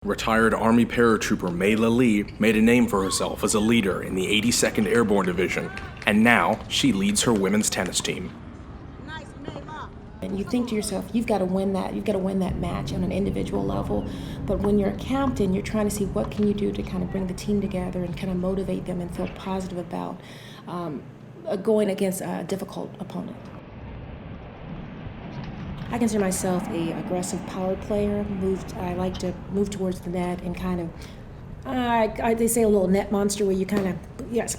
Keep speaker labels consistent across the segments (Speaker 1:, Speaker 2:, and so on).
Speaker 1: Retired Army paratrooper Mayla Lee made a name for herself as a leader in the 82nd Airborne Division, and now she leads her women's tennis team.
Speaker 2: And you think to yourself, you've got to win that match on an individual level. But when you're a captain, you're trying to see what can you do to kind of bring the team together and kind of motivate them and feel positive about going against a difficult opponent. I consider myself an aggressive power player. I like to move towards the net and kind of, they say a little net monster, where you kind of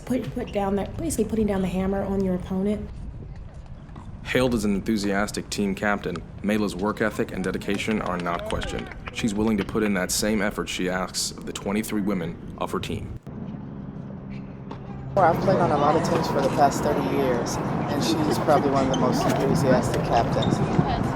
Speaker 2: put down that, basically putting down the hammer on your opponent.
Speaker 1: Hailed as an enthusiastic team captain, Mayla's work ethic and dedication are not questioned. She's willing to put in that same effort she asks of the 23 women of her team.
Speaker 3: I've played on a lot of teams for the past 30 years, and she's probably one of the most enthusiastic captains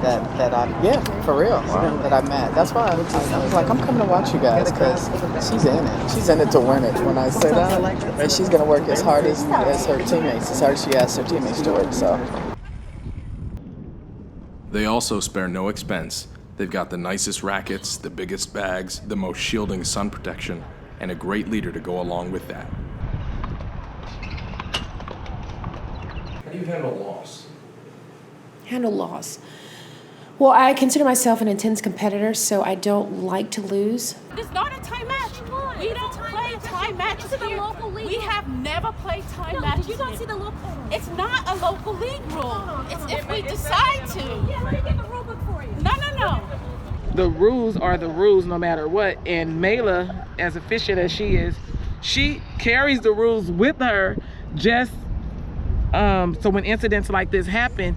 Speaker 3: that I've met. That's why I was like, I'm coming to watch you guys, because she's in it. She's in it to win it when I say that. And she's going to work as hard as her teammates, as hard as she asks her teammates to work. So.
Speaker 1: They also spare no expense. They've got the nicest rackets, the biggest bags, the most shielding sun protection, and a great leader to go along with that. How do you handle loss?
Speaker 2: Handle loss. Well, I consider myself an intense competitor, so I don't like to lose.
Speaker 4: It's not a time match. We don't play time matches here. We have never played time matches.
Speaker 5: Did you not see the local?
Speaker 4: It's not a local league rule. It's if we decide to.
Speaker 5: Yeah, let me get the rule book for you.
Speaker 4: No.
Speaker 3: The rules are the rules no matter what, and Mayla, as efficient as she is, she carries the rules with her just so when incidents like this happen,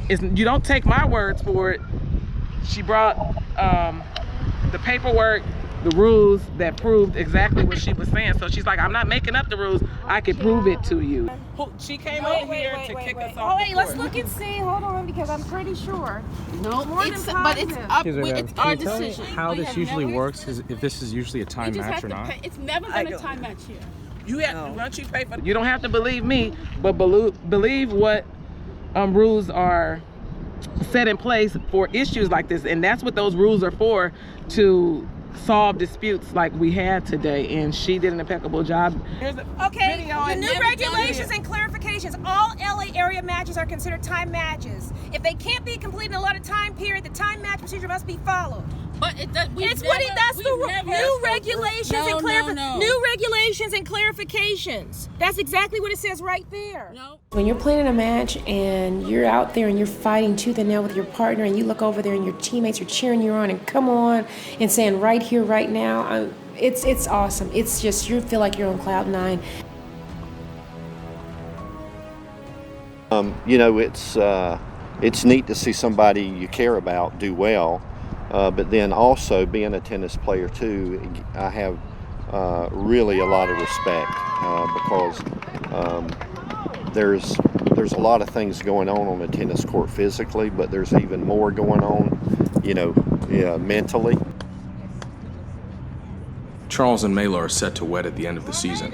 Speaker 3: you don't take my words for it. She brought the paperwork, the rules that proved exactly what she was saying. So she's like, I'm not making up the rules. I can prove it to you. She came over here to kick us off.
Speaker 5: Oh, wait, let's look and see. Hold on, because I'm pretty sure.
Speaker 4: No,
Speaker 5: it's
Speaker 4: our decision.
Speaker 6: How this usually works is if this is usually a time match or not.
Speaker 4: It's never been a time match here.
Speaker 3: You don't have to believe me, but believe what rules are set in place for issues like this, and that's what those rules are for, to solve disputes like we had today, and she did an impeccable job.
Speaker 5: Okay, the new regulations and clarifications. All LA area matches are considered time matches. If they can't be completed in a lot of time period, the time match procedure must be followed.
Speaker 4: But that's
Speaker 5: the new regulations and new regulations and clarifications. That's exactly what it says right there.
Speaker 4: No.
Speaker 2: When you're playing in a match and you're out there and you're fighting tooth and nail with your partner, and you look over there and your teammates are cheering you on and come on and saying right here, right now, it's awesome. It's just, you feel like you're on cloud nine.
Speaker 7: It's neat to see somebody you care about do well. But then also being a tennis player too, I have really a lot of respect because there's a lot of things going on the tennis court physically, but there's even more going on, mentally.
Speaker 1: Charles and Mayla are set to wed at the end of the season.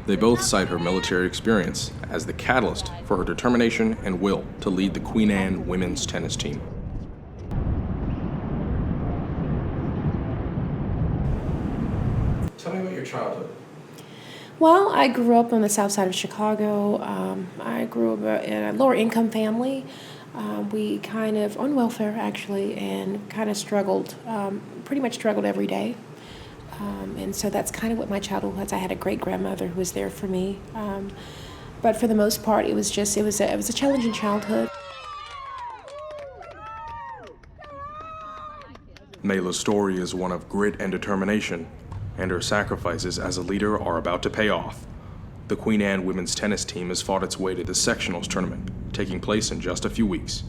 Speaker 1: They both cite her military experience as the catalyst for her determination and will to lead the Queen Anne women's tennis team. Tell me about your childhood.
Speaker 2: Well, I grew up on the south side of Chicago. I grew up in a lower income family. We kind of, on welfare actually, and kind of struggled, pretty much struggled every day. And so that's kind of what my childhood was. I had a great grandmother who was there for me. But for the most part, it was a challenging childhood.
Speaker 1: Mayla's story is one of grit and determination, and her sacrifices as a leader are about to pay off. The Queen Anne women's tennis team has fought its way to the sectionals tournament, taking place in just a few weeks.